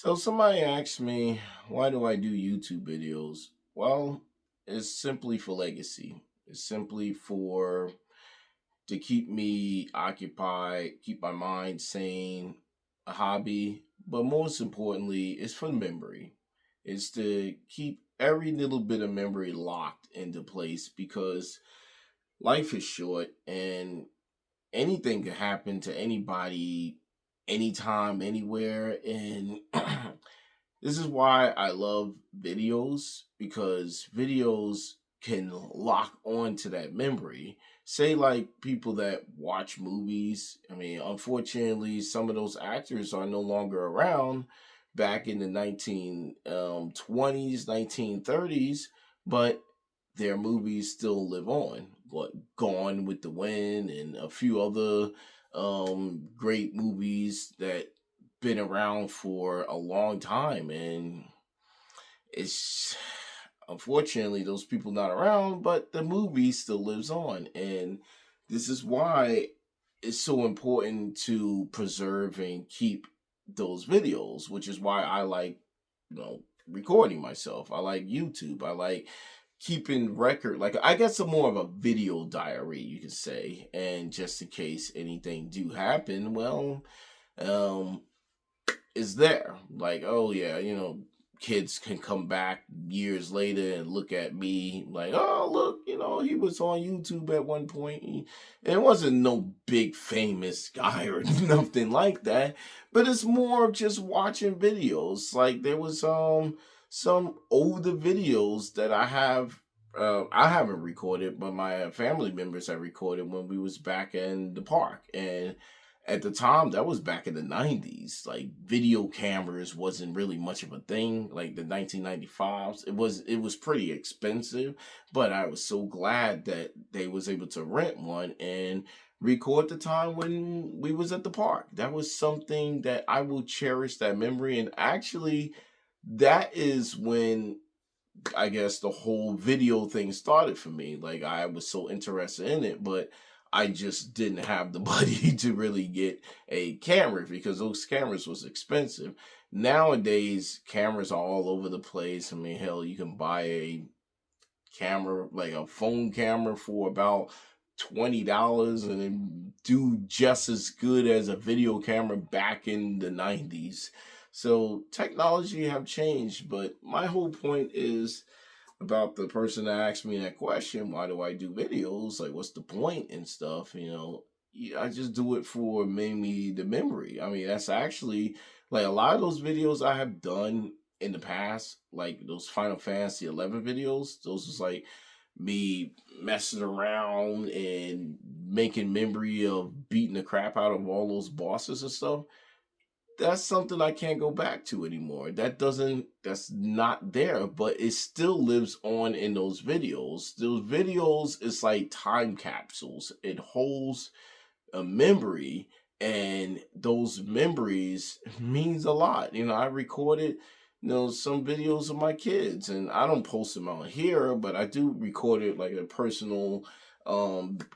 So somebody asked me, why do I do YouTube videos? Well, it's simply for legacy. It's simply for to keep me occupied, keep my mind sane, a hobby, but most importantly, it's for memory. It's to keep every little bit of memory locked into place because life is short and anything can happen to anybody anytime, anywhere. And this is why I love videos because videos can lock on to that memory. Say, like people that watch movies. I mean, unfortunately, some of those actors are no longer around back in the 1920s, 1930s, but their movies still live on. What Gone with the Wind and a few other great movies that been around for a long time, and it's unfortunately those people not around, but the movie still lives on. And this is why it's so important to preserve and keep those videos, which is why I like, recording myself. I like YouTube. I like keeping record. Like, I guess I'm more of a video diary, you could say. And just in case anything do happen, well, um is there. Like, oh yeah, kids can come back years later and look at me like, oh look, he was on YouTube at one point. And it wasn't no big famous guy or nothing like that, but it's more of just watching videos. Like there was some older videos that I haven't recorded, but my family members have recorded when we was back in the park. And at the time, that was back in the 90s. Like video cameras wasn't really much of a thing. Like the 1995s, it was pretty expensive, but I was so glad that they was able to rent one and record the time when we was at the park. That was something that I will cherish, that memory. And actually, that is when I guess the whole video thing started for me. Like I was so interested in it, but I just didn't have the money to really get a camera because those cameras was expensive. Nowadays, cameras are all over the place. I mean, hell, you can buy a camera, like a phone camera, for about $20 and then do just as good as a video camera back in the 90s. So technology have changed, but my whole point is about the person that asked me that question, why do I do videos? Like, what's the point and stuff? I just do it for maybe the memory. I mean, that's actually like a lot of those videos I have done in the past, like those Final Fantasy 11 videos. Those was like me messing around and making memory of beating the crap out of all those bosses and stuff. That's something I can't go back to anymore. That's not there, but it still lives on in those videos. Those videos is like time capsules. It holds a memory, and those memories means a lot. I recorded, some videos of my kids, and I don't post them out here, but I do record it like a personal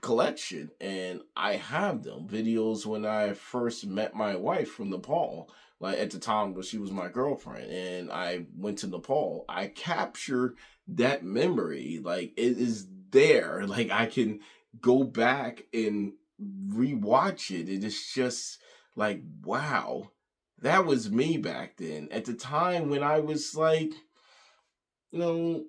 collection, and I have them videos when I first met my wife from Nepal, like at the time when she was my girlfriend, and I went to Nepal. I capture that memory, like it is there. Like I can go back and rewatch it. It is just like, wow, that was me back then. At the time when I was like, in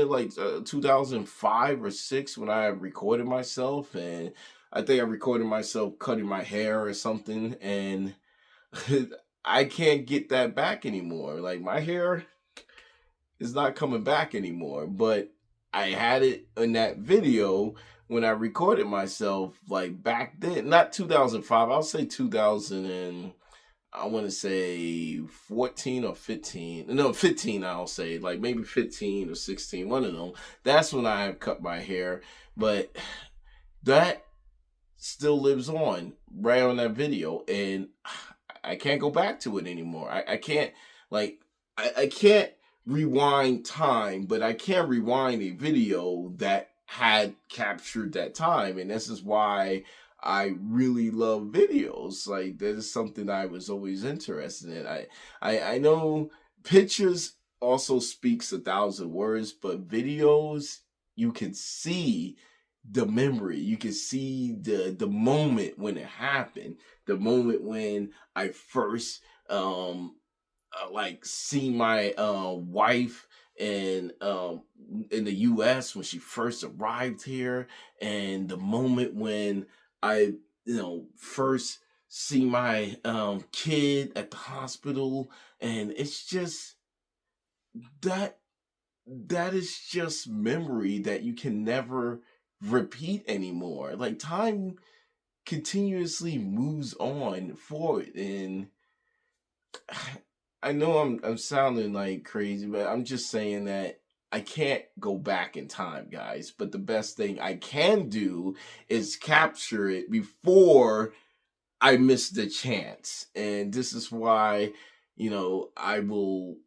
like 2005 or six, when I recorded myself, and I think I recorded myself cutting my hair or something, and I can't get that back anymore. Like my hair is not coming back anymore, but I had it in that video when I recorded myself, like back then, not 2005, I'll say 2000 and I want to say 14 or 15. No, 15, I'll say. Like maybe 15 or 16, one of them. That's when I cut my hair. But that still lives on right on that video. And I can't go back to it anymore. I can't, like, I can't rewind time, but I can rewind a video that had captured that time. And this is why I really love videos. Like that is something I was always interested in. I know pictures also speaks 1,000 words, but videos, you can see the memory. You can see the moment when it happened, the moment when I first like see my wife in the US when she first arrived here, and the moment when I first see my kid at the hospital. And it's just that that is just memory that you can never repeat anymore. Like time continuously moves on forward, and I know I'm sounding like crazy, but I'm just saying that I can't go back in time, guys. But the best thing I can do is capture it before I miss the chance. And this is why, I will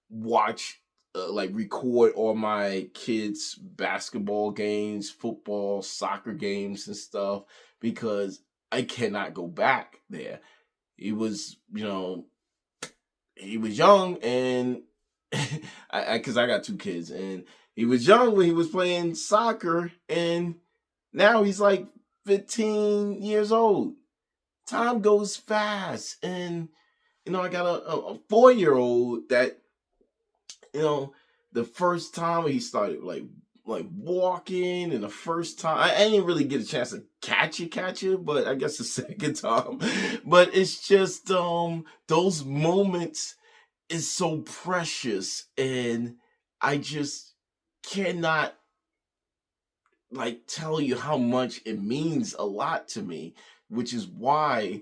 watch, like record all my kids' basketball games, football, soccer games, and stuff, because I cannot go back there. He was, he was young, and because I got two kids, and he was young when he was playing soccer, and now he's like 15 years old. Time goes fast, and I got a 4-year-old that, the first time he started like walking, and the first time I didn't really get a chance to catch it, but I guess the second time. But it's just those moments is so precious, and I just cannot like tell you how much it means a lot to me, which is why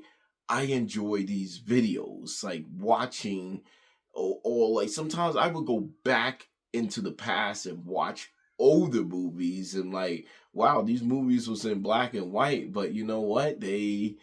I enjoy these videos, like watching, or like sometimes I would go back into the past and watch older movies, and like, wow, these movies was in black and white, but you know what? They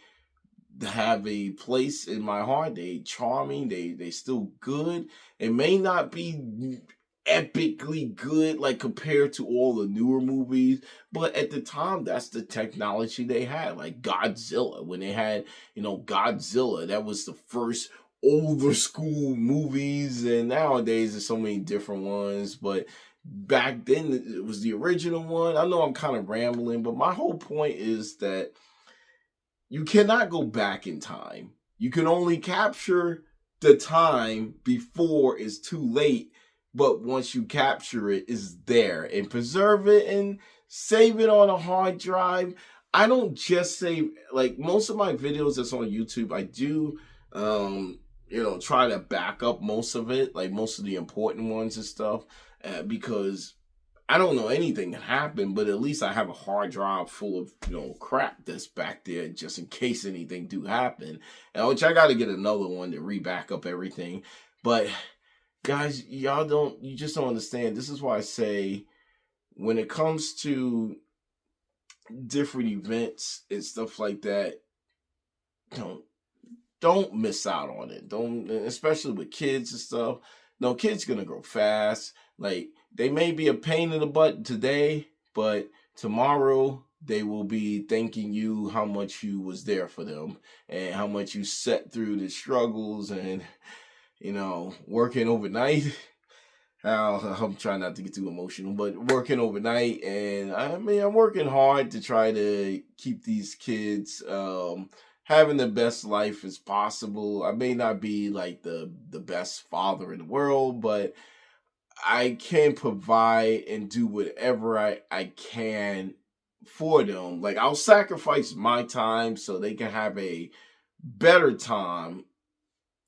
have a place in my heart. They charming. They still good. It may not be epically good like compared to all the newer movies, but at the time that's the technology they had. Like Godzilla, when they had Godzilla, that was the first older school movies, and nowadays there's so many different ones, but back then it was the original one. I know I'm kind of rambling, but my whole point is that you cannot go back in time. You can only capture the time before it's too late. But once you capture it, it's there, and preserve it and save it on a hard drive. I don't just save, like most of my videos that's on YouTube, I do try to back up most of it, like most of the important ones and stuff, because I don't know anything that happened, but at least I have a hard drive full of crap that's back there just in case anything do happen. And which I got to get another one to re-back up everything. But guys, you just don't understand. This is why I say, when it comes to different events and stuff like that, don't miss out on it. Don't, especially with kids and stuff. No, kids gonna grow fast. Like, they may be a pain in the butt today, but tomorrow they will be thanking you how much you was there for them, and how much you sat through the struggles, and working overnight. I'm trying not to get too emotional, but working overnight, and I mean, I'm working hard to try to keep these kids having the best life as possible. I may not be like the best father in the world, but I can provide and do whatever I can for them. Like, I'll sacrifice my time so they can have a better time,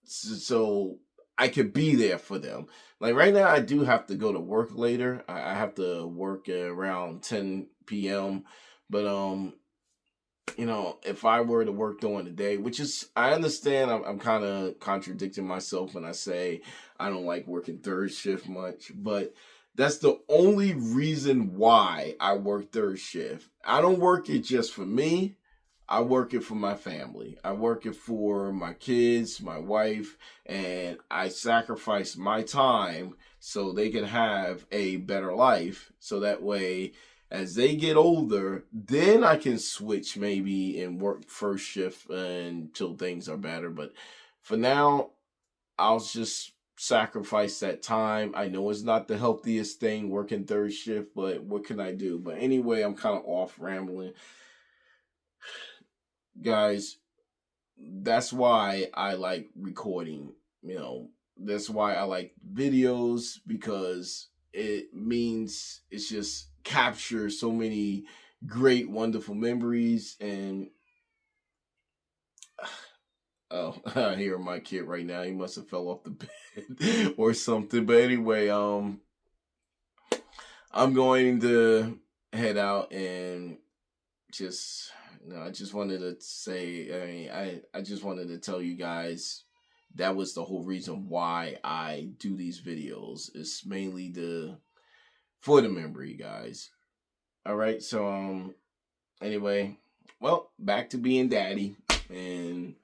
so I could be there for them. Like right now, I do have to go to work later. I have to work at around 10 p.m. But if I were to work during the day, which is, I understand, I'm kind of contradicting myself when I say I don't like working third shift much, but that's the only reason why I work third shift. I don't work it just for me. I work it for my family. I work it for my kids, my wife, and I sacrifice my time so they can have a better life. So that way As they get older, then I can switch maybe and work first shift until things are better. But for now, I'll just sacrifice that time. I know it's not the healthiest thing working third shift, but what can I do? But anyway, I'm kind of off rambling. Guys, that's why I like recording. That's why I like videos, because it means it's just capture so many great, wonderful memories. And oh, I hear my kid right now. He must have fell off the bed or something. But anyway, I'm going to head out and just I just wanted to say, I just wanted to tell you guys that was the whole reason why I do these videos. It's mainly for the memory, guys. All right, so anyway, well, back to being daddy and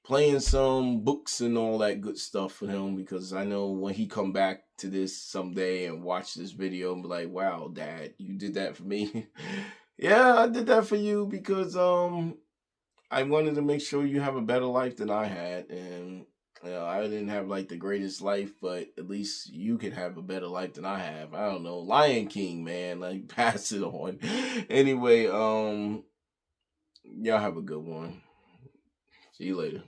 playing some books and all that good stuff for him, because I know when he come back to this someday and watch this video and be like, wow, Dad, you did that for me. Yeah, I did that for you because I wanted to make sure you have a better life than I had. And I didn't have like the greatest life, but at least you can have a better life than I have. I don't know, Lion King, man, like pass it on. Anyway, y'all have a good one. See you later.